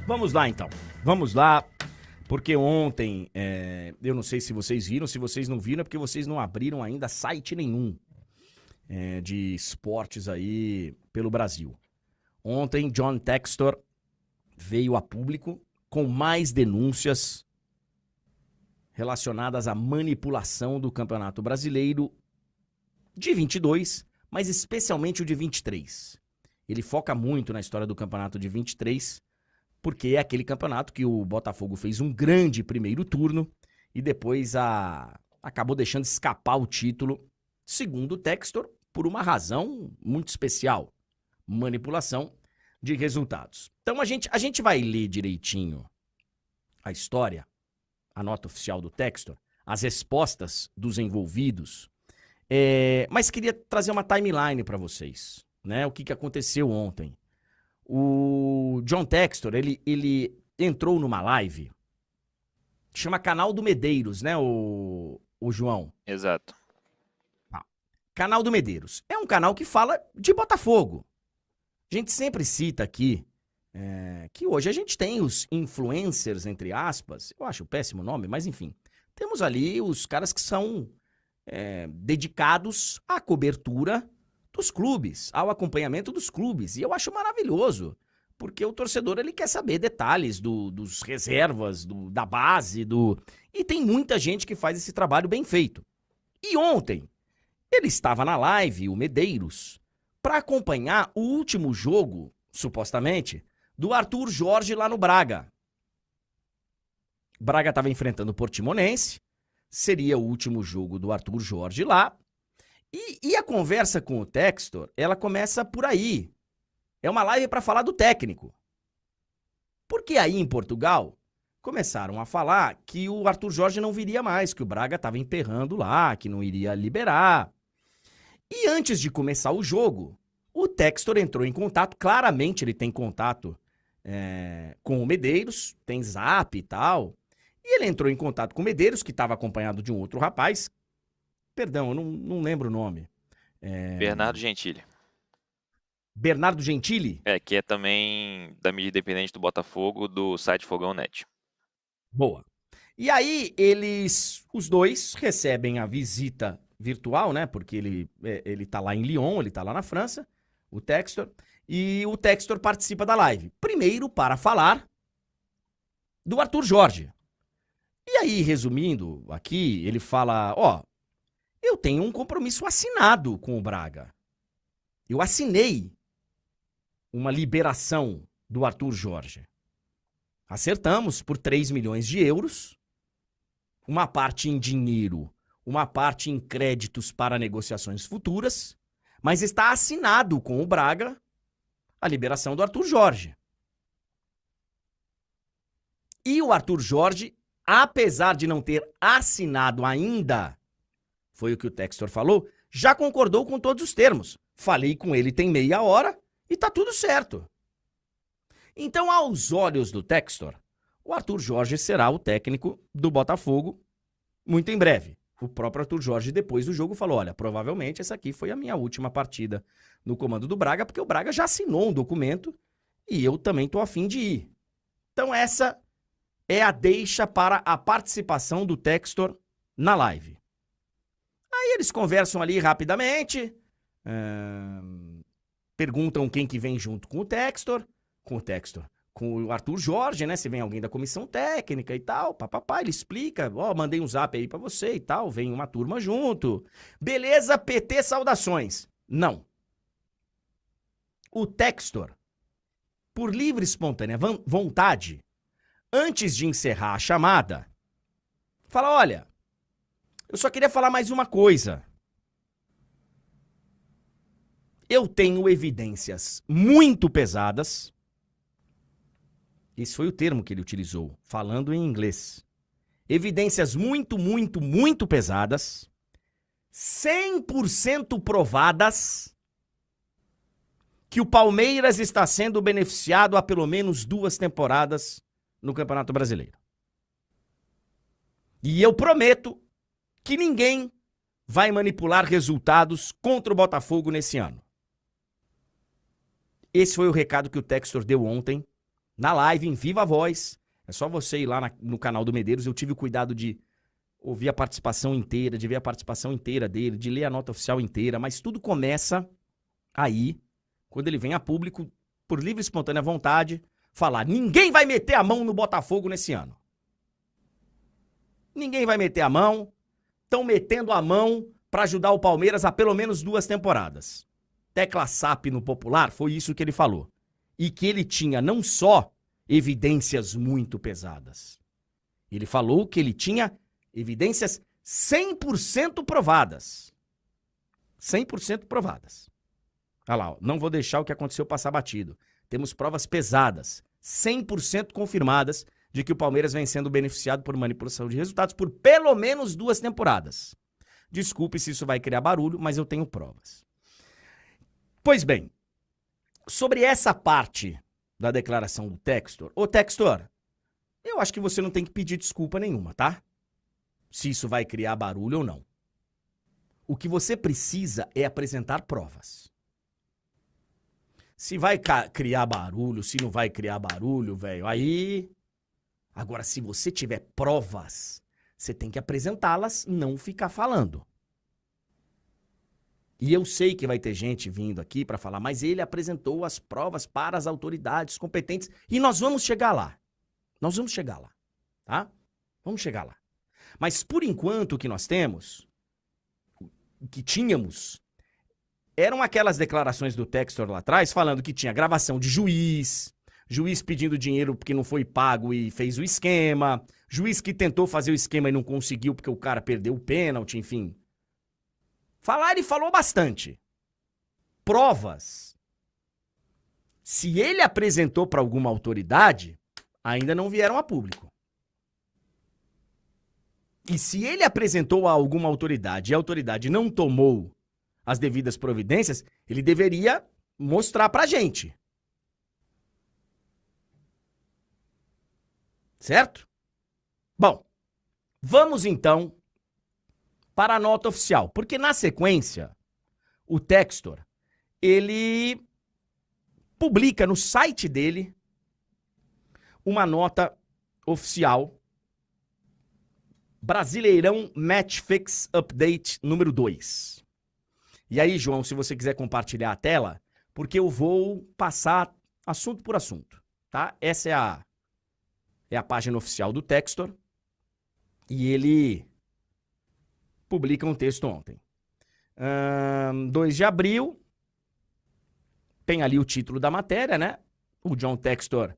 Vamos lá, então. Vamos lá, porque ontem, eu não sei se vocês viram, se vocês não viram, é porque vocês não abriram ainda site nenhum de esportes aí pelo Brasil. Ontem, John Textor veio a público com mais denúncias relacionadas à manipulação do Campeonato Brasileiro de 22, mas especialmente o de 23. Ele foca muito na história do Campeonato de 23, porque é aquele campeonato que o Botafogo fez um grande primeiro turno e depois acabou deixando escapar o título, segundo o Textor, por uma razão muito especial: manipulação de resultados. Então a gente vai ler direitinho a história, a nota oficial do Textor, as respostas dos envolvidos, mas queria trazer uma timeline para vocês, né? O que aconteceu ontem. O John Textor, ele entrou numa live, chama Canal do Medeiros, né, o João? Exato. Canal do Medeiros. É um canal que fala de Botafogo. A gente sempre cita aqui que hoje a gente tem os influencers, entre aspas, eu acho péssimo nome, mas enfim. Temos ali os caras que são dedicados à cobertura dos clubes, ao acompanhamento dos clubes. E eu acho maravilhoso, porque o torcedor ele quer saber detalhes dos reservas, da base, e tem muita gente que faz esse trabalho bem feito. E ontem, ele estava na live, o Medeiros, para acompanhar o último jogo, supostamente, do Arthur Jorge lá no Braga. Braga estava enfrentando o Portimonense, seria o último jogo do Arthur Jorge lá. E a conversa com o Textor, ela começa por aí. É uma live para falar do técnico. Porque aí em Portugal, começaram a falar que o Arthur Jorge não viria mais, que o Braga estava emperrando lá, que não iria liberar. E antes de começar o jogo, o Textor entrou em contato, claramente ele tem contato com o Medeiros, tem zap e tal. E ele entrou em contato com o Medeiros, que estava acompanhado de um outro rapaz. Perdão, eu não lembro o nome. Bernardo Gentili. Bernardo Gentili? Que é também da mídia independente do Botafogo, do site Fogão Net. Boa. E aí, os dois recebem a visita virtual, né? Porque ele tá lá em Lyon, ele tá lá na França, o Textor, e o Textor participa da live. Primeiro para falar do Arthur Jorge. E aí, resumindo aqui, ele fala, eu tenho um compromisso assinado com o Braga. Eu assinei uma liberação do Arthur Jorge. Acertamos por 3 milhões de euros, uma parte em dinheiro, uma parte em créditos para negociações futuras, mas está assinado com o Braga a liberação do Arthur Jorge. E o Arthur Jorge, apesar de não ter assinado ainda, foi o que o Textor falou, já concordou com todos os termos. Falei com ele tem meia hora e tá tudo certo. Então, aos olhos do Textor, o Arthur Jorge será o técnico do Botafogo muito em breve. O próprio Arthur Jorge, depois do jogo, falou, olha, provavelmente essa aqui foi a minha última partida no comando do Braga, porque o Braga já assinou um documento e eu também tô a fim de ir. Então, essa é a deixa para a participação do Textor na live. Aí eles conversam ali rapidamente, perguntam quem que vem junto com o Textor, com o Arthur Jorge, né? Se vem alguém da comissão técnica e tal, papapá, ele explica, mandei um zap aí pra você e tal, vem uma turma junto. Beleza, PT, saudações. Não. O Textor, por livre e espontânea vontade, antes de encerrar a chamada, fala, olha, eu só queria falar mais uma coisa. Eu tenho evidências muito pesadas. Esse foi o termo que ele utilizou, falando em inglês. Evidências muito, muito, muito pesadas, 100% provadas, que o Palmeiras está sendo beneficiado há pelo menos 2 temporadas no Campeonato Brasileiro. E eu prometo que ninguém vai manipular resultados contra o Botafogo nesse ano. Esse foi o recado que o Textor deu ontem na live, em viva voz. É só você ir lá no canal do Medeiros. Eu tive o cuidado de ouvir a participação inteira, de ver a participação inteira dele, de ler a nota oficial inteira, mas tudo começa aí, quando ele vem a público, por livre e espontânea vontade, falar: ninguém vai meter a mão no Botafogo nesse ano. Ninguém vai meter a mão. Estão metendo a mão para ajudar o Palmeiras a pelo menos 2 temporadas. Tecla SAP no popular, foi isso que ele falou. E que ele tinha não só evidências muito pesadas. Ele falou que ele tinha evidências 100% provadas. 100% provadas. Olha lá, ó, não vou deixar o que aconteceu passar batido. Temos provas pesadas, 100% confirmadas, de que o Palmeiras vem sendo beneficiado por manipulação de resultados por pelo menos 2 temporadas. Desculpe se isso vai criar barulho, mas eu tenho provas. Pois bem, sobre essa parte da declaração do Textor, ô Textor, eu acho que você não tem que pedir desculpa nenhuma, tá? Se isso vai criar barulho ou não. O que você precisa é apresentar provas. Se vai criar barulho, se não vai criar barulho, velho, aí... Agora, se você tiver provas, você tem que apresentá-las, não ficar falando. E eu sei que vai ter gente vindo aqui para falar, mas ele apresentou as provas para as autoridades competentes e nós vamos chegar lá. Nós vamos chegar lá, tá? Vamos chegar lá. Mas por enquanto o que nós temos, o que tínhamos, eram aquelas declarações do Textor lá atrás falando que tinha gravação de juiz pedindo dinheiro porque não foi pago e fez o esquema, juiz que tentou fazer o esquema e não conseguiu porque o cara perdeu o pênalti, enfim. Falar, ele falou bastante. Provas. Se ele apresentou para alguma autoridade, ainda não vieram a público. E se ele apresentou a alguma autoridade e a autoridade não tomou as devidas providências, ele deveria mostrar pra gente. Certo? Bom, vamos então para a nota oficial, porque na sequência, o Textor, ele publica no site dele uma nota oficial, Brasileirão Match Fix Update número 2. E aí, João, se você quiser compartilhar a tela, porque eu vou passar assunto por assunto, tá? Essa é a página oficial do Textor e ele publica um texto ontem. 2 de abril, tem ali o título da matéria, né? O John Textor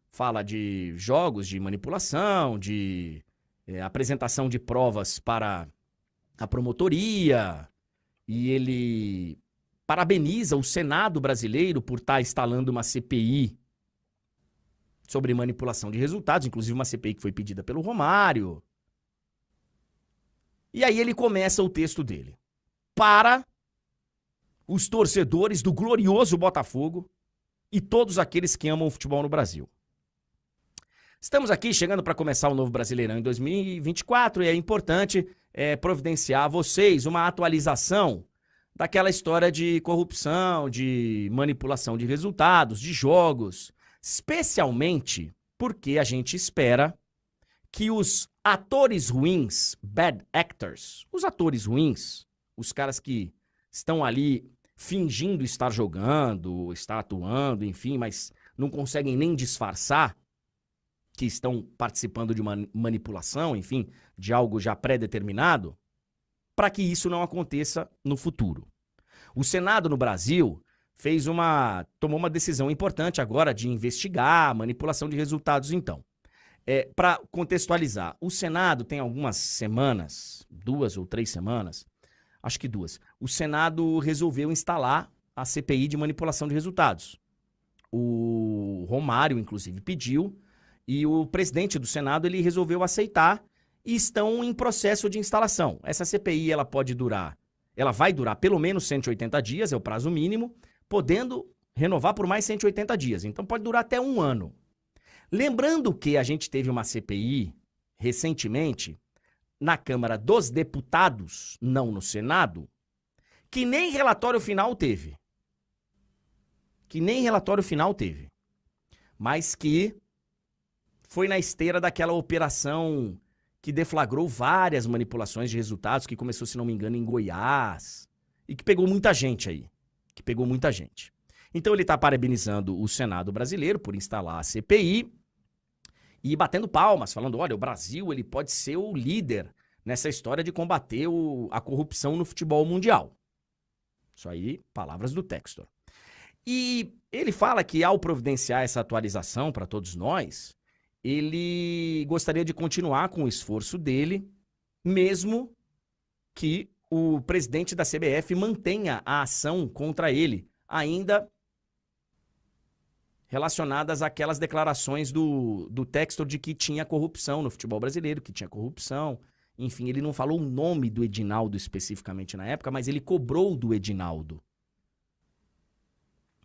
fala de jogos de manipulação, de apresentação de provas para a promotoria, e ele parabeniza o Senado brasileiro por estar instalando uma CPI sobre manipulação de resultados, inclusive uma CPI que foi pedida pelo Romário. E aí ele começa o texto dele. Para os torcedores do glorioso Botafogo e todos aqueles que amam o futebol no Brasil. Estamos aqui chegando para começar o novo Brasileirão em 2024 e é importante providenciar a vocês uma atualização daquela história de corrupção, de manipulação de resultados, de jogos, especialmente porque a gente espera que os atores ruins, bad actors, os atores ruins, os caras que estão ali fingindo estar jogando, estar atuando, enfim, mas não conseguem nem disfarçar que estão participando de uma manipulação, enfim, de algo já pré-determinado, para que isso não aconteça no futuro. O Senado no Brasil tomou uma decisão importante agora de investigar a manipulação de resultados, então. Para contextualizar, o Senado tem algumas semanas, 2 ou 3 semanas, acho que 2, o Senado resolveu instalar a CPI de manipulação de resultados. O Romário, inclusive, pediu, e o presidente do Senado ele resolveu aceitar e estão em processo de instalação. Essa CPI ela vai durar pelo menos 180 dias, é o prazo mínimo, podendo renovar por mais 180 dias. Então pode durar até 1 ano. Lembrando que a gente teve uma CPI recentemente na Câmara dos Deputados, não no Senado, que nem relatório final teve. mas que foi na esteira daquela operação que deflagrou várias manipulações de resultados, que começou, se não me engano, em Goiás, e que pegou muita gente aí. Então ele está parabenizando o Senado brasileiro por instalar a CPI e batendo palmas, falando, olha, o Brasil ele pode ser o líder nessa história de combater a corrupção no futebol mundial. Isso aí, palavras do Textor. E ele fala que ao providenciar essa atualização para todos nós, ele gostaria de continuar com o esforço dele, mesmo que o presidente da CBF mantenha a ação contra ele, ainda relacionadas àquelas declarações do Textor de que tinha corrupção no futebol brasileiro, que tinha corrupção. Enfim, ele não falou o nome do Edinaldo especificamente na época, mas ele cobrou do Edinaldo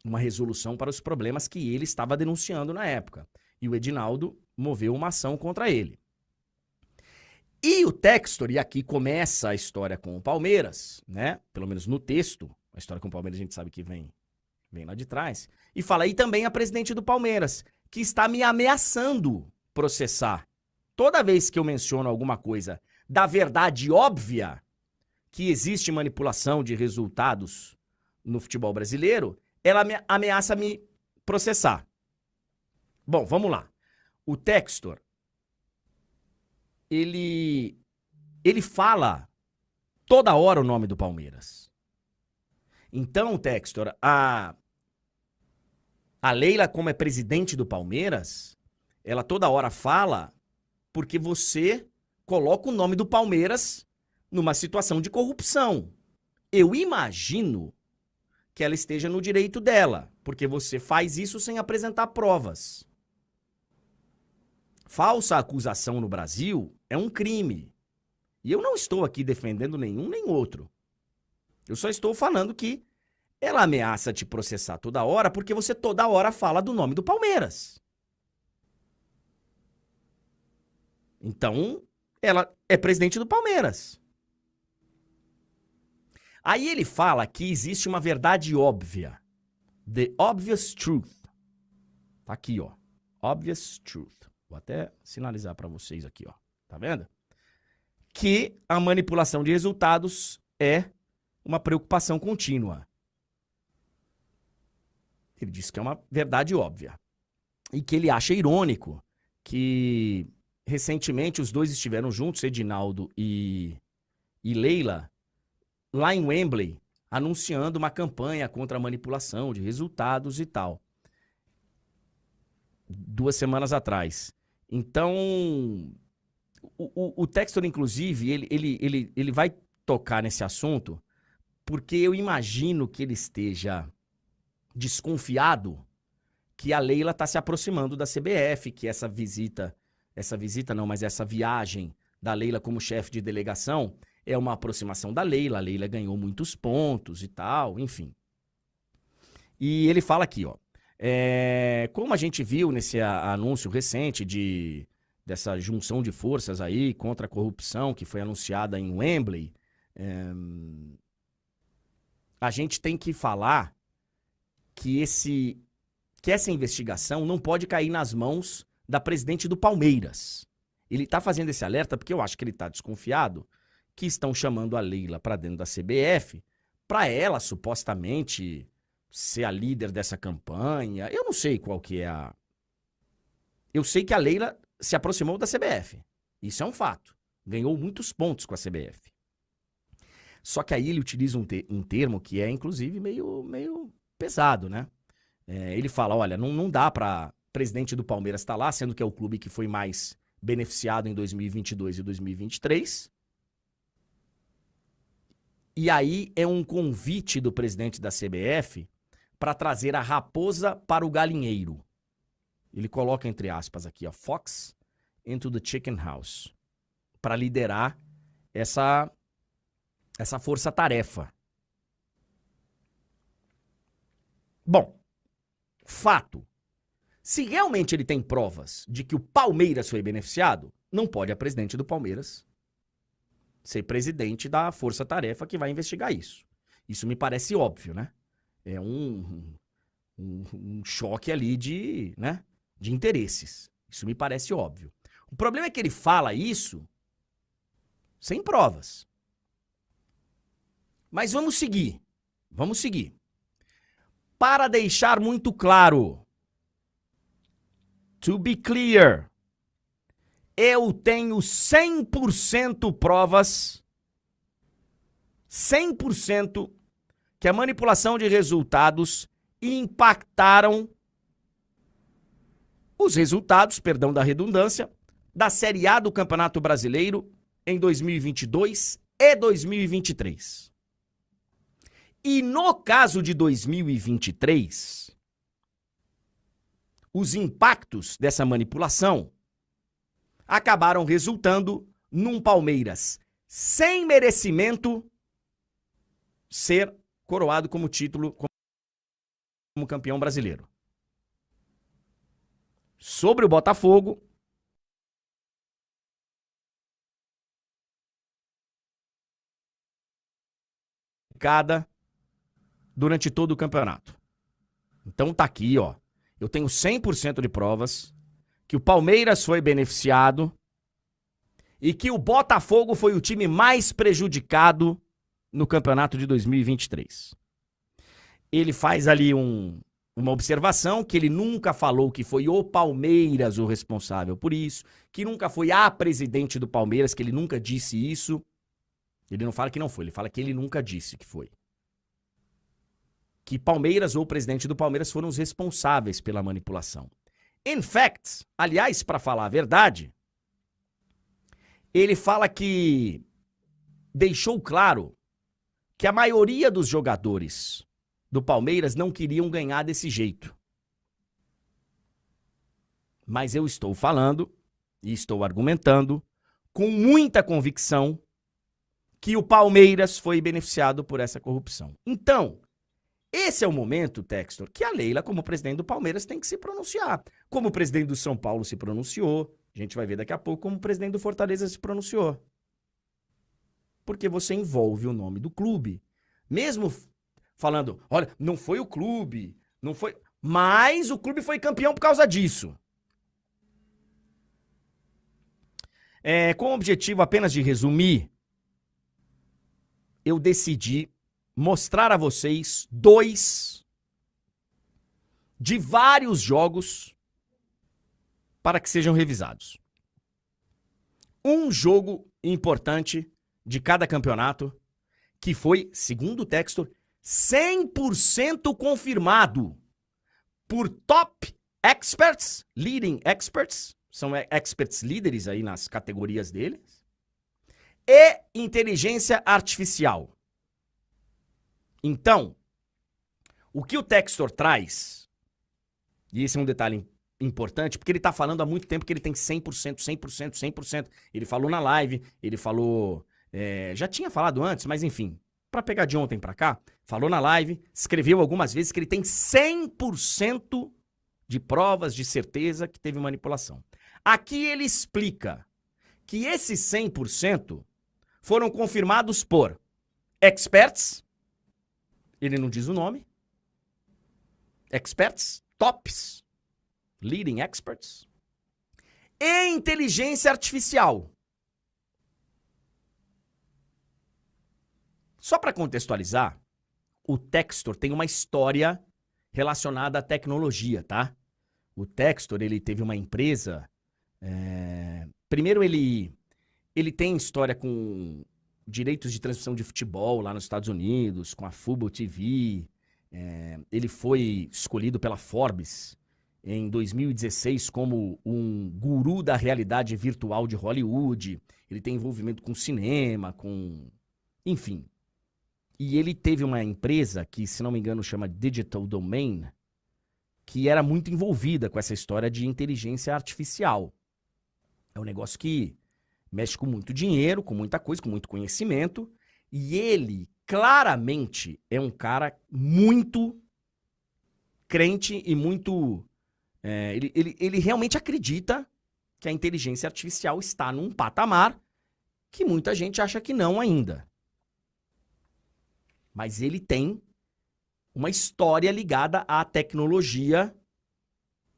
uma resolução para os problemas que ele estava denunciando na época. E o Edinaldo moveu uma ação contra ele. E o Textor, e aqui começa a história com o Palmeiras, né? Pelo menos no texto, a história com o Palmeiras a gente sabe que vem lá de trás. E fala aí também a presidente do Palmeiras, que está me ameaçando processar. Toda vez que eu menciono alguma coisa da verdade óbvia, que existe manipulação de resultados no futebol brasileiro, ela ameaça me processar. Bom, vamos lá. O Textor, ele fala toda hora o nome do Palmeiras. Então, Textor, a Leila, como é presidente do Palmeiras, ela toda hora fala porque você coloca o nome do Palmeiras numa situação de corrupção. Eu imagino que ela esteja no direito dela, porque você faz isso sem apresentar provas. Falsa acusação no Brasil é um crime. E eu não estou aqui defendendo nenhum nem outro. Eu só estou falando que ela ameaça te processar toda hora porque você toda hora fala do nome do Palmeiras. Então, ela é presidente do Palmeiras. Aí ele fala que existe uma verdade óbvia. The obvious truth. Tá aqui, ó. Obvious truth. Vou até sinalizar para vocês aqui, ó. Tá vendo? Que a manipulação de resultados é uma preocupação contínua. Ele diz que é uma verdade óbvia. E que ele acha irônico que recentemente os dois estiveram juntos, Edinaldo e Leila, lá em Wembley, anunciando uma campanha contra a manipulação de resultados e tal. 2 semanas atrás. Então, o Textor, inclusive, ele vai tocar nesse assunto porque eu imagino que ele esteja desconfiado que a Leila está se aproximando da CBF, que essa viagem da Leila como chefe de delegação é uma aproximação da Leila. A Leila ganhou muitos pontos e tal, enfim. E ele fala aqui, ó. Como a gente viu nesse anúncio recente dessa junção de forças aí contra a corrupção que foi anunciada em Wembley, a gente tem que falar que essa investigação não pode cair nas mãos da presidente do Palmeiras. Ele está fazendo esse alerta porque eu acho que ele está desconfiado que estão chamando a Leila para dentro da CBF para ela supostamente ser a líder dessa campanha. Eu não sei qual que é a... Eu sei que a Leila se aproximou da CBF. Isso é um fato. Ganhou muitos pontos com a CBF. Só que aí ele utiliza um termo que é, inclusive, meio pesado, né? Ele fala, olha, não dá para presidente do Palmeiras estar lá, sendo que é o clube que foi mais beneficiado em 2022 e 2023. E aí é um convite do presidente da CBF para trazer a raposa para o galinheiro. Ele coloca entre aspas aqui, ó, Fox into the chicken house, para liderar essa força-tarefa. Bom, fato. Se realmente ele tem provas de que o Palmeiras foi beneficiado, não pode a presidente do Palmeiras ser presidente da força-tarefa que vai investigar isso. Isso me parece óbvio, né? É um choque ali de, né? de interesses. Isso me parece óbvio. O problema é que ele fala isso sem provas. Mas vamos seguir. Vamos seguir. Para deixar muito claro, to be clear, eu tenho 100% provas, 100% que a manipulação de resultados impactaram os resultados, perdão da redundância, da Série A do Campeonato Brasileiro em 2022 e 2023. E no caso de 2023, os impactos dessa manipulação acabaram resultando num Palmeiras sem merecimento ser coroado como título como campeão brasileiro. Sobre o Botafogo, durante todo o campeonato. Então tá aqui, ó. Eu tenho 100% de provas que o Palmeiras foi beneficiado e que o Botafogo foi o time mais prejudicado no campeonato de 2023. Ele faz ali uma observação que ele nunca falou que foi o Palmeiras o responsável por isso, que nunca foi a presidente do Palmeiras, que ele nunca disse isso. Ele não fala que não foi, ele fala que ele nunca disse que foi. Que Palmeiras ou o presidente do Palmeiras foram os responsáveis pela manipulação. In fact, aliás, para falar a verdade, ele fala que deixou claro que a maioria dos jogadores do Palmeiras não queriam ganhar desse jeito. Mas eu estou falando e estou argumentando com muita convicção que o Palmeiras foi beneficiado por essa corrupção. Então, esse é o momento, Textor, que a Leila, como presidente do Palmeiras, tem que se pronunciar. Como o presidente do São Paulo se pronunciou, a gente vai ver daqui a pouco como o presidente do Fortaleza se pronunciou. Porque você envolve o nome do clube. Mesmo falando, olha, não foi o clube, não foi... Mas o clube foi campeão por causa disso. Com o objetivo apenas de resumir, eu decidi mostrar a vocês 2 de vários jogos para que sejam revisados. Um jogo importante de cada campeonato que foi, segundo o Textor, 100% confirmado por top experts, leading experts, são experts líderes aí nas categorias deles, e inteligência artificial. Então, o que o Textor traz, e esse é um detalhe importante, porque ele está falando há muito tempo que ele tem 100%, 100%, 100%. Ele falou na live, ele falou... já tinha falado antes, mas enfim, para pegar de ontem para cá, falou na live, escreveu algumas vezes que ele tem 100% de provas de certeza que teve manipulação. Aqui ele explica que esses 100% foram confirmados por experts, ele não diz o nome, experts, tops, leading experts, e inteligência artificial. Só para contextualizar, o Textor tem uma história relacionada à tecnologia, tá? O Textor, ele teve uma empresa... Primeiro, ele tem história com direitos de transmissão de futebol lá nos Estados Unidos, com a Fubo TV. Ele foi escolhido pela Forbes em 2016 como um guru da realidade virtual de Hollywood. Ele tem envolvimento com cinema, com... Enfim. E ele teve uma empresa que, se não me engano, chama Digital Domain, que era muito envolvida com essa história de inteligência artificial. É um negócio que mexe com muito dinheiro, com muita coisa, com muito conhecimento. E ele, claramente, é um cara muito crente e muito... Ele realmente acredita que a inteligência artificial está num patamar que muita gente acha que não ainda. Mas ele tem uma história ligada à tecnologia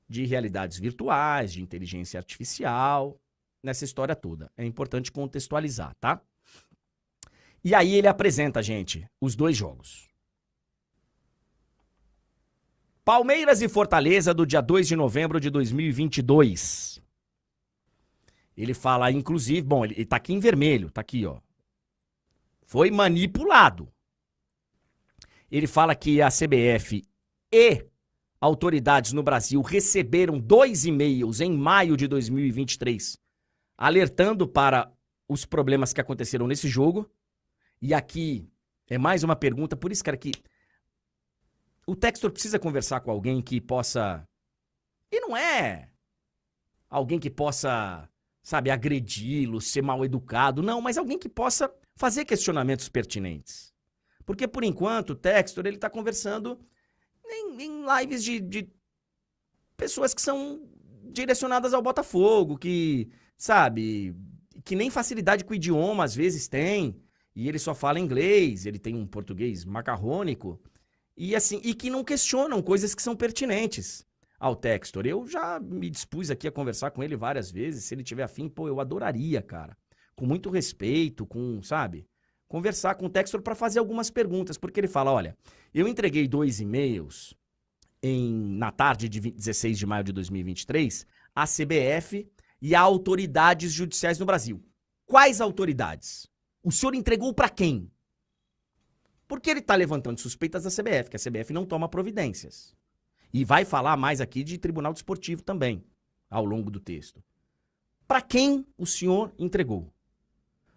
de realidades virtuais, de inteligência artificial, nessa história toda. É importante contextualizar, tá? E aí ele apresenta, gente, os 2 jogos. Palmeiras e Fortaleza, do dia 2 de novembro de 2022. Ele fala, inclusive, bom, ele tá aqui em vermelho, tá aqui, ó. Foi manipulado. Ele fala que a CBF e autoridades no Brasil receberam 2 e-mails em maio de 2023, alertando para os problemas que aconteceram nesse jogo. E aqui é mais uma pergunta, por isso, cara, que o Textor precisa conversar com alguém que possa... E não é alguém que possa, sabe, agredi-lo, ser mal educado, não, mas alguém que possa fazer questionamentos pertinentes. Porque, por enquanto, o Textor, ele tá conversando em lives de pessoas que são direcionadas ao Botafogo, que, sabe, que nem facilidade com o idioma às vezes tem, e ele só fala inglês, ele tem um português macarrônico, e assim, e que não questionam coisas que são pertinentes ao Textor. Eu já me dispus aqui a conversar com ele várias vezes, se ele tiver afim, pô, eu adoraria, cara, com muito respeito, com, sabe, conversar com o Textor para fazer algumas perguntas, porque ele fala, olha, eu entreguei 2 e-mails na tarde de 16 de maio de 2023 à CBF e a autoridades judiciais no Brasil. Quais autoridades? O senhor entregou para quem? Porque ele está levantando suspeitas da CBF, que a CBF não toma providências. E vai falar mais aqui de Tribunal Desportivo também, ao longo do texto. Para quem o senhor entregou?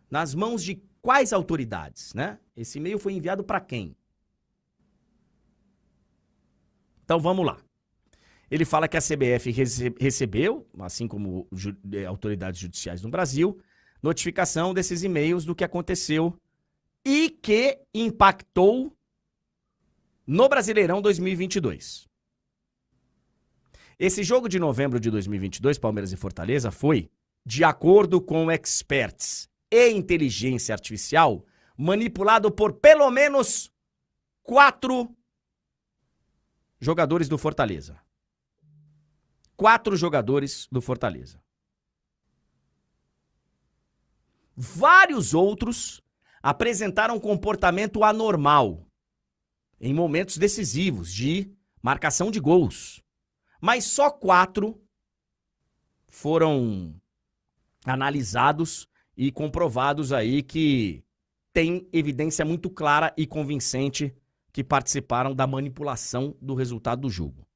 Nas mãos de quais autoridades, né? Esse e-mail foi enviado para quem? Então vamos lá. Ele fala que a CBF recebeu, assim como autoridades judiciais no Brasil, notificação desses e-mails do que aconteceu e que impactou no Brasileirão 2022. Esse jogo de novembro de 2022, Palmeiras e Fortaleza, foi, de acordo com experts e inteligência artificial, manipulado por pelo menos 4 jogadores do Fortaleza. 4 jogadores do Fortaleza. Vários outros apresentaram comportamento anormal em momentos decisivos de marcação de gols. Mas só 4 foram analisados e comprovados aí que tem evidência muito clara e convincente que participaram da manipulação do resultado do jogo.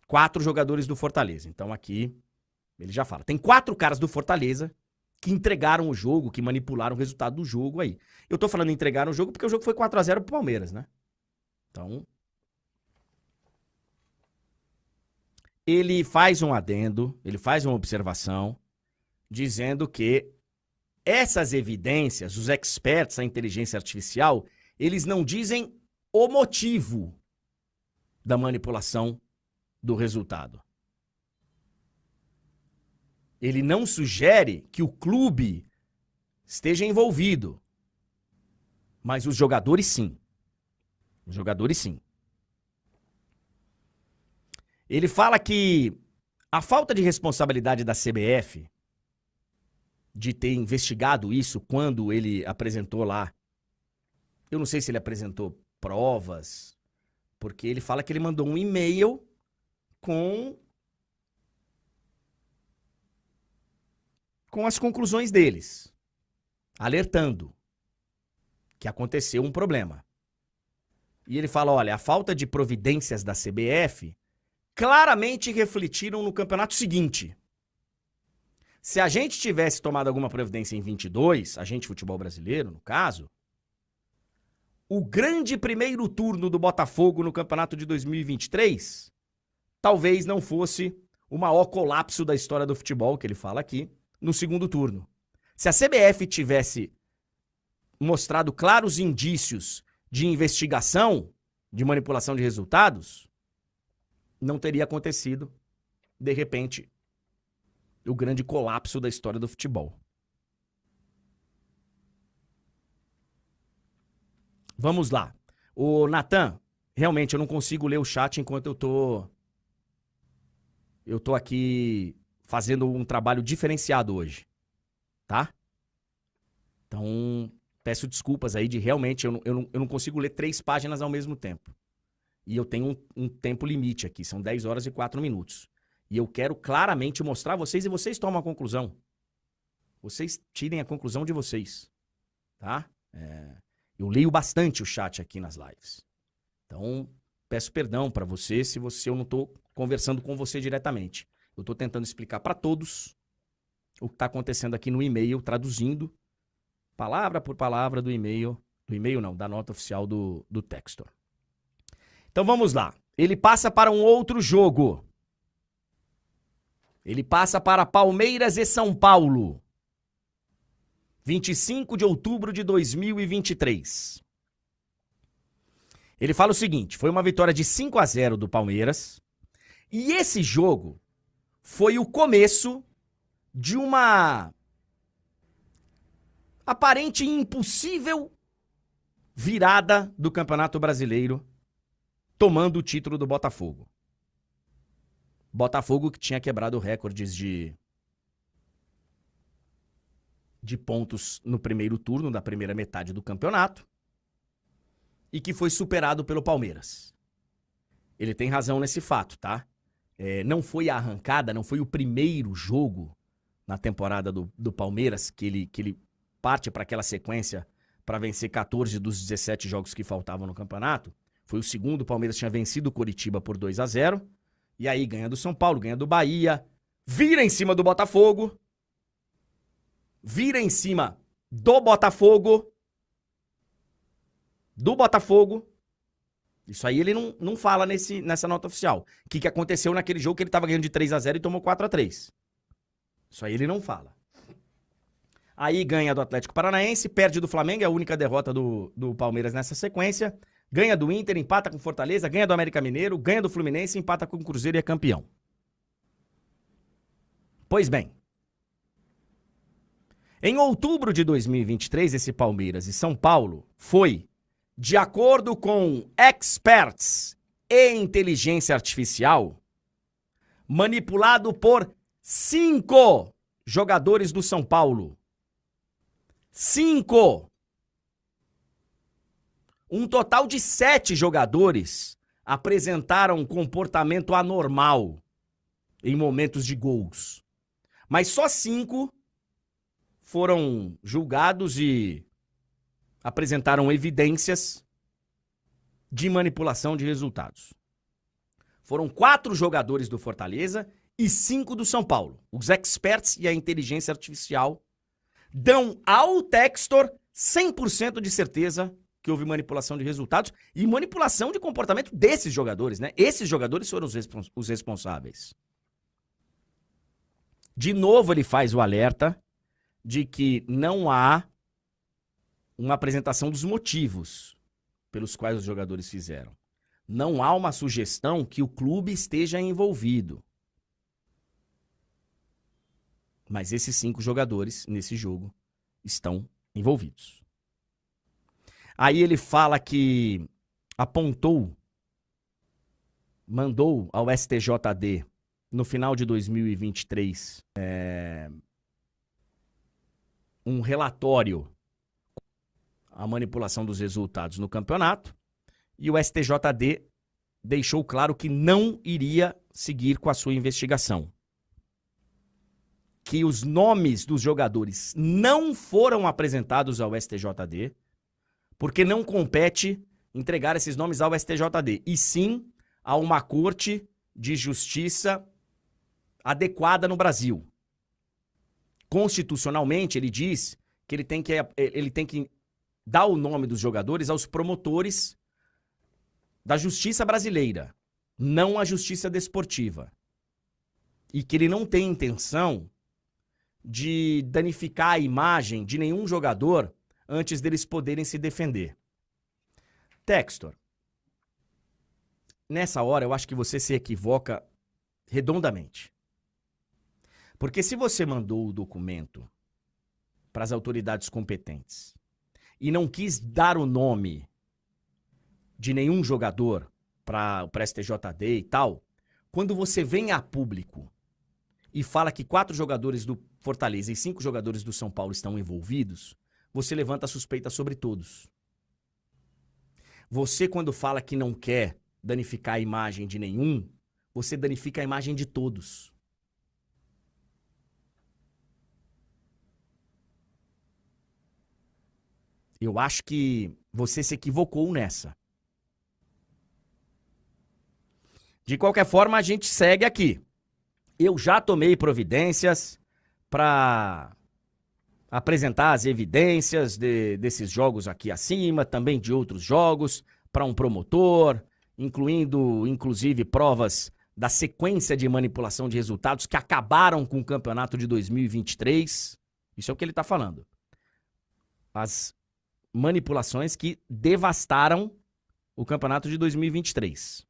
4 jogadores do Fortaleza. Então aqui ele já fala. Tem 4 caras do Fortaleza que entregaram o jogo, que manipularam o resultado do jogo aí. Eu tô falando entregaram o jogo porque o jogo foi 4-0 pro Palmeiras, né? Então, ele faz um adendo, ele faz uma observação, dizendo que essas evidências, os experts, a inteligência artificial, eles não dizem o motivo da manipulação do resultado. Ele não sugere que o clube esteja envolvido, mas os jogadores sim. Os jogadores sim. Ele fala que a falta de responsabilidade da CBF de ter investigado isso quando ele apresentou lá, eu não sei se ele apresentou provas, porque ele fala que ele mandou um e-mail com as conclusões deles, alertando que aconteceu um problema. E ele fala, olha, a falta de providências da CBF claramente refletiram no campeonato seguinte. Se a gente tivesse tomado alguma providência em 22, a gente, futebol brasileiro, no caso, o grande primeiro turno do Botafogo no campeonato de 2023 talvez não fosse o maior colapso da história do futebol, que ele fala aqui, no segundo turno. Se a CBF tivesse mostrado claros indícios de investigação, de manipulação de resultados, não teria acontecido, de repente, o grande colapso da história do futebol. Vamos lá. Ô, Natan, realmente eu não consigo ler o chat enquanto eu tô eu tô aqui fazendo um trabalho diferenciado hoje, tá? Então, peço desculpas aí de realmente, eu não consigo ler 3 páginas ao mesmo tempo. E eu tenho um tempo limite aqui, são 10 horas e 4 minutos. E eu quero claramente mostrar a vocês e vocês tomam a conclusão. Vocês tirem a conclusão de vocês, tá? Eu leio bastante o chat aqui nas lives. Então, peço perdão para você se eu não estou conversando com você diretamente. Eu estou tentando explicar para todos o que está acontecendo aqui no e-mail, traduzindo palavra por palavra do e-mail não, da nota oficial do Textor. Então vamos lá. Ele passa para um outro jogo. Ele passa para Palmeiras e São Paulo. 25 de outubro de 2023. Ele fala o seguinte, foi uma vitória de 5-0 do Palmeiras, e esse jogo foi o começo de uma aparente e impossível virada do Campeonato Brasileiro, tomando o título do Botafogo. Botafogo que tinha quebrado recordes de pontos no primeiro turno, da primeira metade do campeonato, e que foi superado pelo Palmeiras. Ele tem razão nesse fato, tá? Não foi a arrancada, não foi o primeiro jogo na temporada do Palmeiras que ele parte para aquela sequência para vencer 14 dos 17 jogos que faltavam no campeonato. Foi o segundo, o Palmeiras tinha vencido o Coritiba por 2-0, e aí ganha do São Paulo, ganha do Bahia, vira em cima do Botafogo, vira em cima do Botafogo, Isso aí ele não fala nessa nota oficial. O que aconteceu naquele jogo que ele estava ganhando de 3-0 e tomou 4-3. Isso aí ele não fala. Aí ganha do Atlético Paranaense, perde do Flamengo, é a única derrota do Palmeiras nessa sequência. Ganha do Inter, empata com Fortaleza, ganha do América Mineiro, ganha do Fluminense, empata com o Cruzeiro e é campeão. Pois bem, em outubro de 2023, esse Palmeiras e São Paulo foi, de acordo com experts e inteligência artificial, manipulado por 5 jogadores do São Paulo. 5! Um total de 7 jogadores apresentaram um comportamento anormal em momentos de gols. Mas só 5 foram julgados e apresentaram evidências de manipulação de resultados. Foram 4 jogadores do Fortaleza e 5 do São Paulo. Os experts e a inteligência artificial dão ao Textor 100% de certeza que houve manipulação de resultados e manipulação de comportamento desses jogadores, né? Esses jogadores foram os responsáveis. De novo ele faz o alerta de que não há uma apresentação dos motivos pelos quais os jogadores fizeram. Não há uma sugestão que o clube esteja envolvido. Mas esses 5 jogadores, nesse jogo, estão envolvidos. Aí ele fala que mandou ao STJD, no final de 2023, um relatório a manipulação dos resultados no campeonato, e o STJD deixou claro que não iria seguir com a sua investigação. Que os nomes dos jogadores não foram apresentados ao STJD, porque não compete entregar esses nomes ao STJD, e sim a uma corte de justiça adequada no Brasil. Constitucionalmente, ele diz que ele tem que dar o nome dos jogadores aos promotores da justiça brasileira, não à justiça desportiva. E que ele não tem intenção de danificar a imagem de nenhum jogador antes deles poderem se defender. Textor, nessa hora eu acho que você se equivoca redondamente. Porque se você mandou o documento para as autoridades competentes e não quis dar o nome de nenhum jogador para o STJD e tal, Quando você vem a público e fala que 4 jogadores do Fortaleza e 5 jogadores do São Paulo estão envolvidos, você levanta a suspeita sobre todos. Você, quando fala que não quer danificar a imagem de nenhum, você danifica a imagem de todos. Eu acho que você se equivocou nessa. De qualquer forma, a gente segue aqui. Eu já tomei providências para apresentar as evidências desses jogos aqui acima, também de outros jogos, para um promotor, incluindo, inclusive, provas da sequência de manipulação de resultados que acabaram com o campeonato de 2023. Isso é o que ele está falando. As manipulações que devastaram o campeonato de 2023.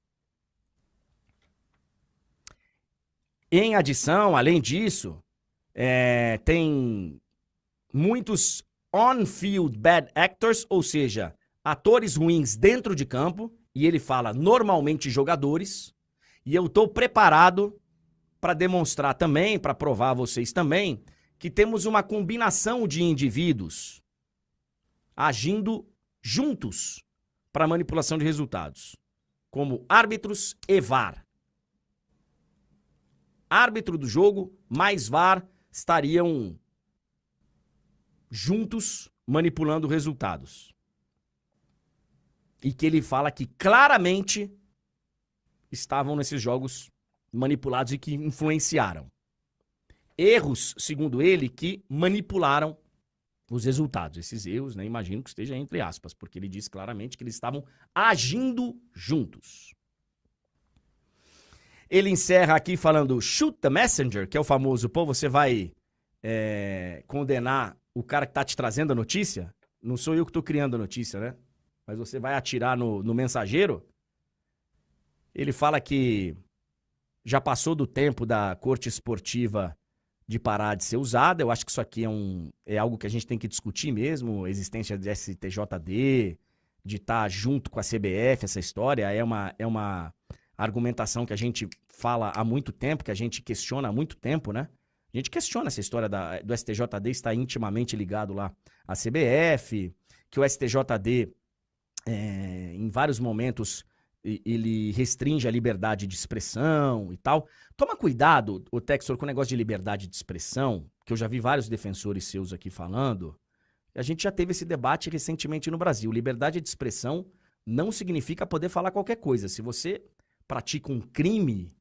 Em adição, além disso, tem muitos on-field bad actors, ou seja, atores ruins dentro de campo, e ele fala normalmente jogadores, e eu estou preparado para demonstrar também, para provar a vocês também, que temos uma combinação de indivíduos agindo juntos para manipulação de resultados, como árbitros e VAR. Árbitro do jogo mais VAR estariam juntos manipulando resultados. E que ele fala que claramente estavam nesses jogos manipulados e que influenciaram. Erros, segundo ele, que manipularam os resultados. Esses erros, né, imagino que esteja entre aspas, porque ele diz claramente que eles estavam agindo juntos. Ele encerra aqui falando shoot the messenger, que é o famoso, pô, você vai condenar o cara que tá te trazendo a notícia? Não sou eu que tô criando a notícia, né? Mas você vai atirar no mensageiro? Ele fala que já passou do tempo da corte esportiva de parar de ser usada. Eu acho que isso aqui é algo que a gente tem que discutir mesmo, a existência de STJD, de estar junto com a CBF, essa história, é uma argumentação que a gente fala há muito tempo, que a gente questiona há muito tempo, né? A gente questiona essa história do STJD estar intimamente ligado lá à CBF, que o STJD, em vários momentos, ele restringe a liberdade de expressão e tal. Toma cuidado, o Textor, com o negócio de liberdade de expressão, que eu já vi vários defensores seus aqui falando. A gente já teve esse debate recentemente no Brasil. Liberdade de expressão não significa poder falar qualquer coisa. Se você pratica um crime,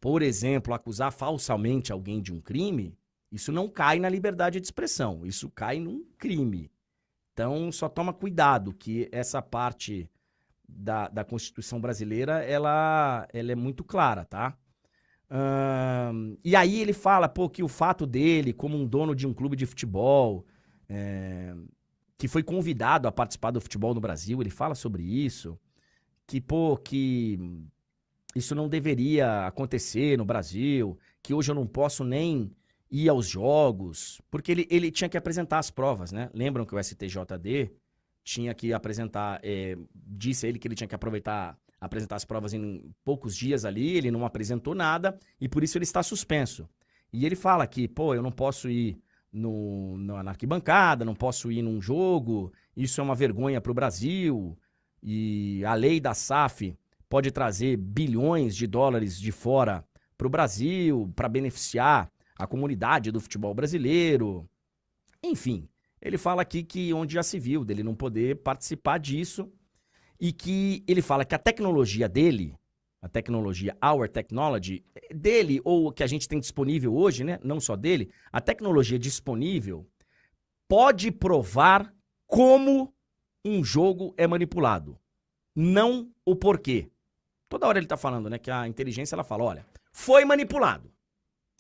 por exemplo, acusar falsamente alguém de um crime, isso não cai na liberdade de expressão, isso cai num crime. Então, só toma cuidado que essa parte da Constituição brasileira, ela é muito clara, tá? E aí ele fala, pô, que o fato dele, como um dono de um clube de futebol, que foi convidado a participar do futebol no Brasil, ele fala sobre isso, que, pô, que isso não deveria acontecer no Brasil, que hoje eu não posso nem ir aos jogos, porque ele tinha que apresentar as provas, né? Lembram que o STJD tinha que apresentar, disse a ele que ele tinha que apresentar as provas em poucos dias ali, ele não apresentou nada e por isso ele está suspenso. E ele fala que, pô, eu não posso ir na arquibancada, não posso ir num jogo, isso é uma vergonha para o Brasil, e a lei da SAF pode trazer bilhões de dólares de fora para o Brasil, para beneficiar a comunidade do futebol brasileiro. Enfim, ele fala aqui que onde já se viu dele não poder participar disso e que ele fala que a tecnologia dele, a tecnologia Our Technology, dele ou que a gente tem disponível hoje, né? Não só dele, a tecnologia disponível pode provar como um jogo é manipulado, não o porquê. Toda hora ele tá falando, né, que a inteligência, ela fala, olha, foi manipulado.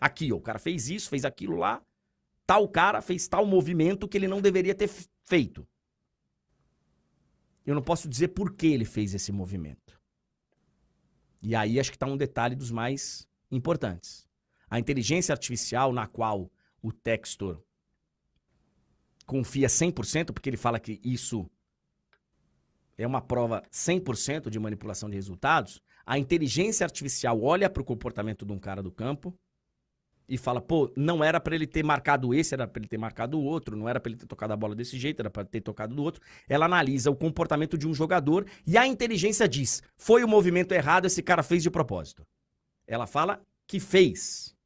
Aqui, ó, o cara fez isso, fez aquilo lá, tal cara fez tal movimento que ele não deveria ter feito. Eu não posso dizer por que ele fez esse movimento. E aí acho que tá um detalhe dos mais importantes. A inteligência artificial na qual o Textor confia 100%, porque ele fala que isso é uma prova 100% de manipulação de resultados, A inteligência artificial olha para o comportamento de um cara do campo e fala, pô, não era para ele ter marcado esse, era para ele ter marcado o outro, não era para ele ter tocado a bola desse jeito, era para ter tocado do outro. Ela analisa o comportamento de um jogador e a inteligência diz, foi o movimento errado, esse cara fez de propósito. Ela fala que fez,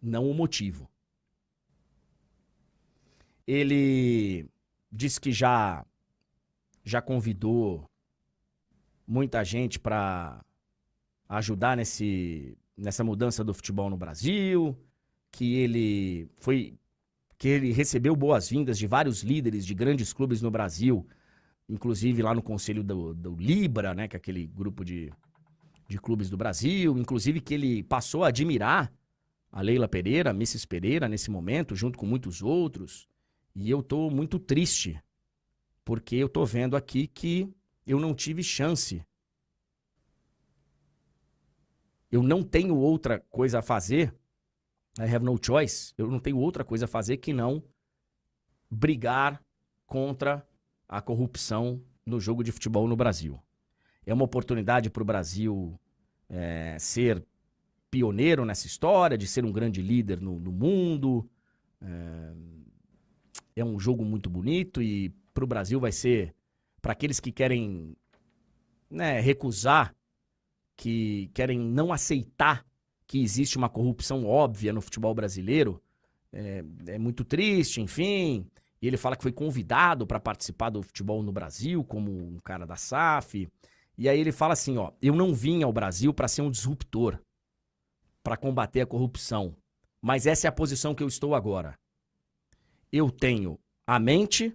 não o motivo. Ele diz que já convidou muita gente para ajudar nessa mudança do futebol no Brasil, que ele recebeu boas-vindas de vários líderes de grandes clubes no Brasil, inclusive lá no conselho do Libra, né, que é aquele grupo de clubes do Brasil, inclusive que ele passou a admirar a Leila Pereira, a Mrs. Pereira, nesse momento, junto com muitos outros, e eu tô muito triste, porque eu tô vendo aqui que eu não tive chance. Eu não tenho outra coisa a fazer. I have no choice. Eu não tenho outra coisa a fazer que não brigar contra a corrupção no jogo de futebol no Brasil. É uma oportunidade para o Brasil ser pioneiro nessa história, de ser um grande líder no mundo. É um jogo muito bonito e para o Brasil vai ser, para aqueles que querem recusar, que querem não aceitar que existe uma corrupção óbvia no futebol brasileiro, é muito triste, enfim. E ele fala que foi convidado para participar do futebol no Brasil, como um cara da SAF. E aí ele fala assim, ó, eu não vim ao Brasil para ser um disruptor, para combater a corrupção. Mas essa é a posição que eu estou agora. Eu tenho a mente,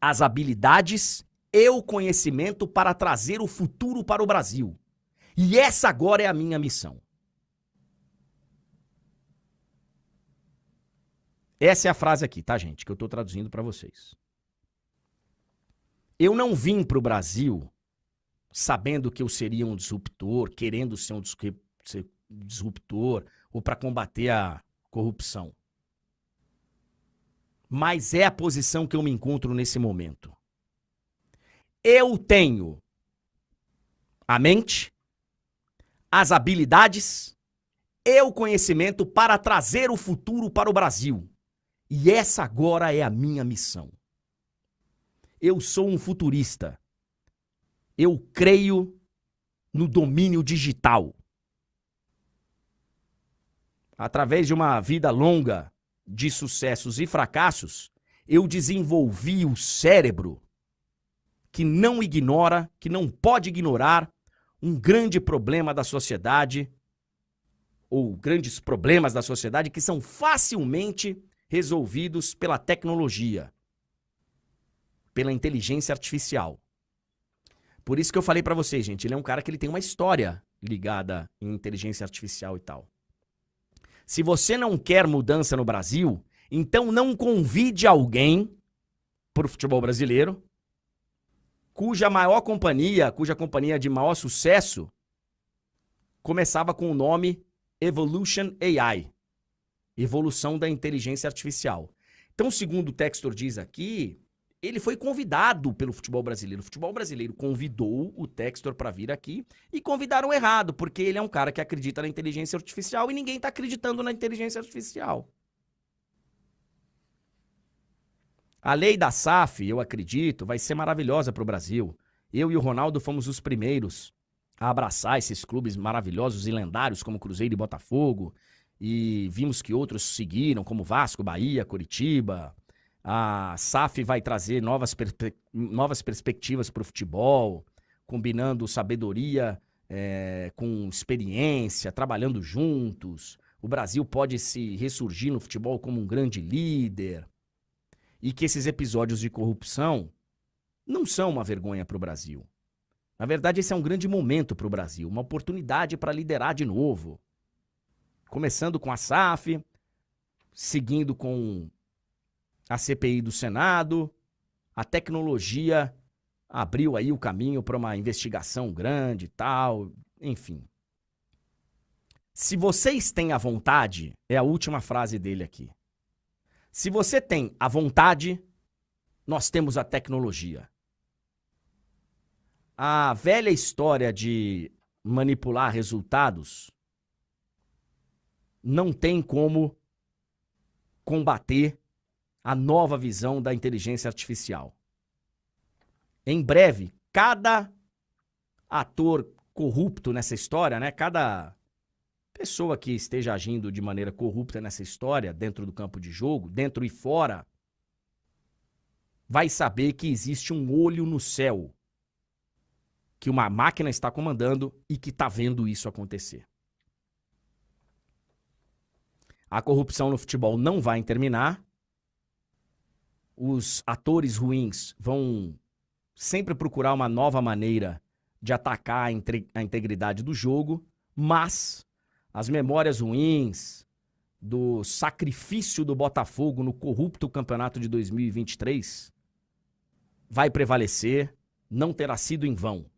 as habilidades e o conhecimento para trazer o futuro para o Brasil. E essa agora é a minha missão. Essa é a frase aqui, tá, gente? Que eu tô traduzindo para vocês. Eu não vim pro Brasil sabendo que eu seria um disruptor, querendo ser um disruptor ou para combater a corrupção. Mas é a posição que eu me encontro nesse momento. Eu tenho a mente, as habilidades e o conhecimento para trazer o futuro para o Brasil. E essa agora é a minha missão. Eu sou um futurista. Eu creio no domínio digital. Através de uma vida longa de sucessos e fracassos, eu desenvolvi o cérebro que não ignora, que não pode ignorar um grande problema da sociedade, ou grandes problemas da sociedade que são facilmente resolvidos pela tecnologia, pela inteligência artificial. Por isso que eu falei pra vocês, gente, ele é um cara que ele tem uma história ligada em inteligência artificial e tal. Se você não quer mudança no Brasil, então não convide alguém pro futebol brasileiro, cuja companhia de maior sucesso começava com o nome Evolution AI, evolução da inteligência artificial. Então, segundo o Textor diz aqui, ele foi convidado pelo futebol brasileiro. O futebol brasileiro convidou o Textor para vir aqui e convidaram errado, porque ele é um cara que acredita na inteligência artificial e ninguém está acreditando na inteligência artificial. A lei da SAF, eu acredito, vai ser maravilhosa para o Brasil. Eu e o Ronaldo fomos os primeiros a abraçar esses clubes maravilhosos e lendários como Cruzeiro e Botafogo. E vimos que outros seguiram, como Vasco, Bahia, Coritiba. A SAF vai trazer novas perspectivas para o futebol, combinando sabedoria com experiência, trabalhando juntos. O Brasil pode se ressurgir no futebol como um grande líder. E que esses episódios de corrupção não são uma vergonha para o Brasil. Na verdade, esse é um grande momento para o Brasil, uma oportunidade para liderar de novo. Começando com a SAF, seguindo com a CPI do Senado, a tecnologia abriu aí o caminho para uma investigação grande e tal, enfim. Se vocês têm a vontade, é a última frase dele aqui. Se você tem a vontade, nós temos a tecnologia. A velha história de manipular resultados não tem como combater a nova visão da inteligência artificial. Em breve, cada ator corrupto nessa história, né? Cada pessoa que esteja agindo de maneira corrupta nessa história, dentro do campo de jogo, dentro e fora, vai saber que existe um olho no céu, que uma máquina está comandando e que está vendo isso acontecer. A corrupção no futebol não vai terminar. Os atores ruins vão sempre procurar uma nova maneira de atacar a integridade do jogo, mas as memórias ruins do sacrifício do Botafogo no corrupto campeonato de 2023 vai prevalecer, não terá sido em vão.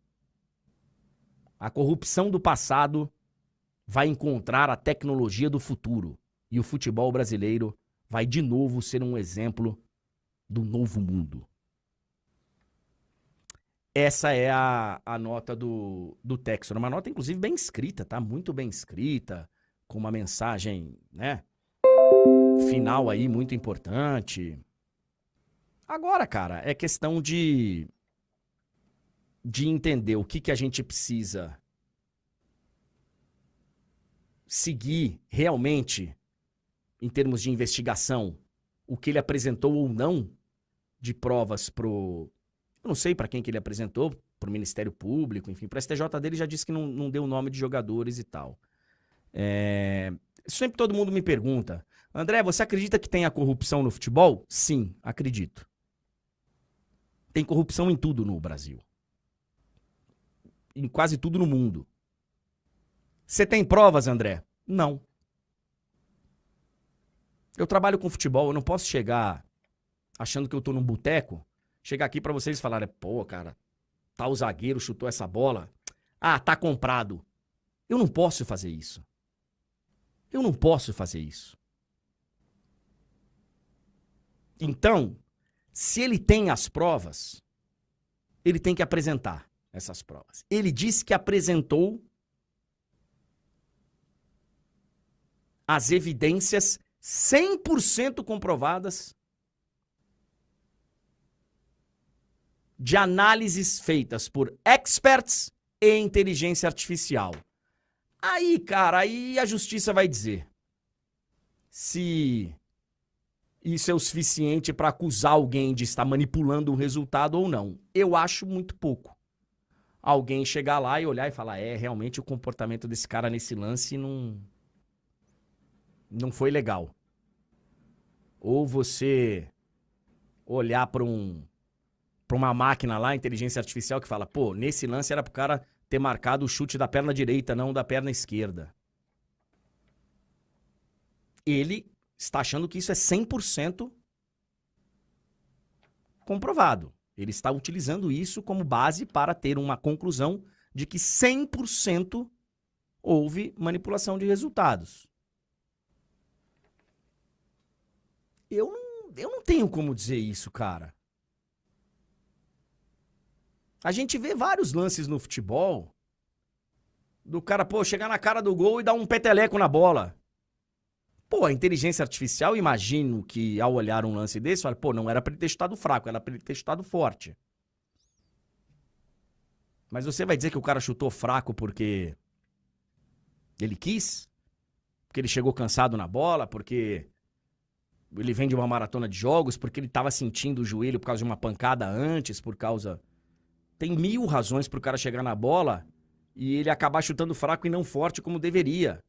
A corrupção do passado vai encontrar a tecnologia do futuro e o futebol brasileiro vai de novo ser um exemplo do novo mundo. Essa é a nota do Textor. Uma nota, inclusive, bem escrita, tá? Muito bem escrita, com uma mensagem, né? Final aí, muito importante. Agora, cara, é questão de entender o que a gente precisa seguir realmente em termos de investigação, o que ele apresentou ou não de provas pro... Eu não sei para quem que ele apresentou, pro Ministério Público, enfim, pro STJ dele já disse que não deu o nome de jogadores e tal. Sempre todo mundo me pergunta, André, você acredita que tem a corrupção no futebol? Sim, acredito. Tem corrupção em tudo no Brasil. Em quase tudo no mundo. Você tem provas, André? Não. Eu trabalho com futebol, eu não posso chegar achando que eu tô num boteco, chegar aqui pra vocês e falarem, pô, cara, tal zagueiro chutou essa bola. Ah, tá comprado. Eu não posso fazer isso. Eu não posso fazer isso. Então, se ele tem as provas, ele tem que apresentar essas provas. Ele disse que apresentou as evidências 100% comprovadas de análises feitas por experts e inteligência artificial. Aí, cara, aí a justiça vai dizer se isso é o suficiente para acusar alguém de estar manipulando o resultado ou não. Eu acho muito pouco. Alguém chegar lá e olhar e falar, realmente o comportamento desse cara nesse lance não foi legal. Ou você olhar para uma máquina lá, inteligência artificial, que fala, pô, nesse lance era pro cara ter marcado o chute da perna direita, não da perna esquerda. Ele está achando que isso é 100% comprovado. Ele está utilizando isso como base para ter uma conclusão de que 100% houve manipulação de resultados. Eu não tenho como dizer isso, cara. A gente vê vários lances no futebol do cara, pô, chegar na cara do gol e dar um peteleco na bola. Pô, a inteligência artificial, imagino que ao olhar um lance desse, fala, pô, não era pra ele ter chutado fraco, era pra ele ter chutado forte. Mas você vai dizer que o cara chutou fraco porque ele quis? Porque ele chegou cansado na bola? Porque ele vem de uma maratona de jogos? Porque ele tava sentindo o joelho por causa de uma pancada antes? Por causa... Tem 1000 razões pro cara chegar na bola e ele acabar chutando fraco e não forte como deveria.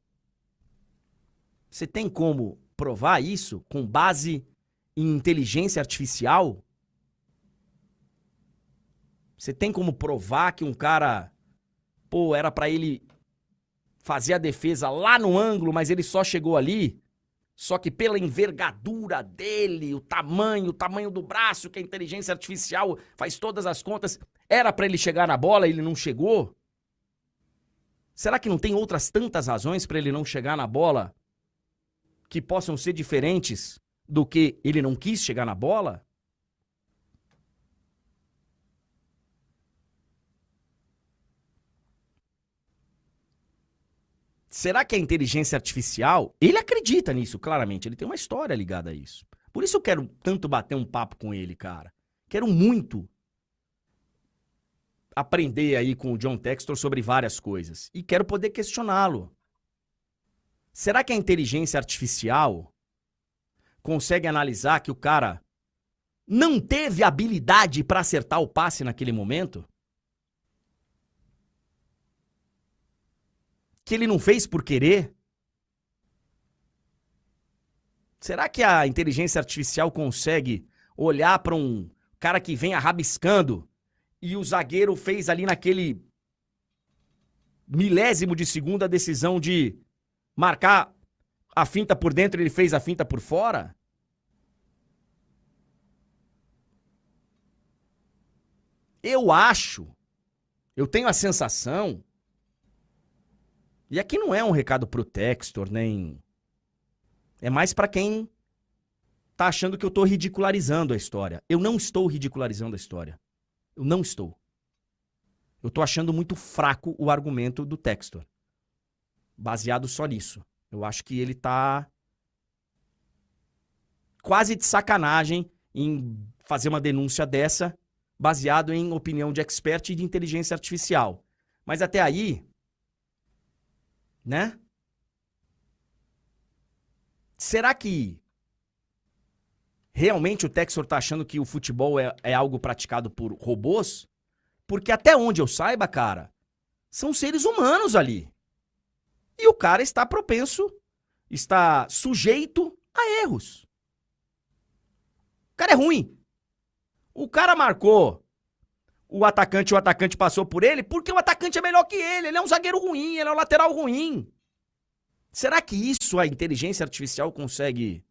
Você tem como provar isso com base em inteligência artificial? Você tem como provar que um cara, pô, era pra ele fazer a defesa lá no ângulo, mas ele só chegou ali? Só que pela envergadura dele, o tamanho do braço, que a inteligência artificial faz todas as contas, era pra ele chegar na bola e ele não chegou? Será que não tem outras tantas razões pra ele não chegar na bola que possam ser diferentes do que ele não quis chegar na bola? Será que a inteligência artificial... Ele acredita nisso, claramente. Ele tem uma história ligada a isso. Por isso eu quero tanto bater um papo com ele, cara. Quero muito aprender aí com o John Textor sobre várias coisas. E quero poder questioná-lo. Será que a inteligência artificial consegue analisar que o cara não teve habilidade para acertar o passe naquele momento? Que ele não fez por querer? Será que a inteligência artificial consegue olhar para um cara que vem rabiscando e o zagueiro fez ali naquele milésimo de segundo a decisão de marcar a finta por dentro e ele fez a finta por fora? Eu tenho a sensação, e aqui não é um recado pro Textor, nem... É mais pra quem tá achando que eu tô ridicularizando a história. Eu não estou ridicularizando a história. Eu não estou. Eu tô achando muito fraco o argumento do Textor. Baseado só nisso. Eu acho que ele tá quase de sacanagem em fazer uma denúncia dessa, baseado em opinião de expert e de inteligência artificial. Mas até aí, né? Será que realmente o Textor tá achando que o futebol é algo praticado por robôs? Porque até onde eu saiba, cara, são seres humanos ali. E o cara está propenso, está sujeito a erros. O cara é ruim. O cara marcou o atacante passou por ele, porque o atacante é melhor que ele é um zagueiro ruim, ele é um lateral ruim. Será que isso a inteligência artificial consegue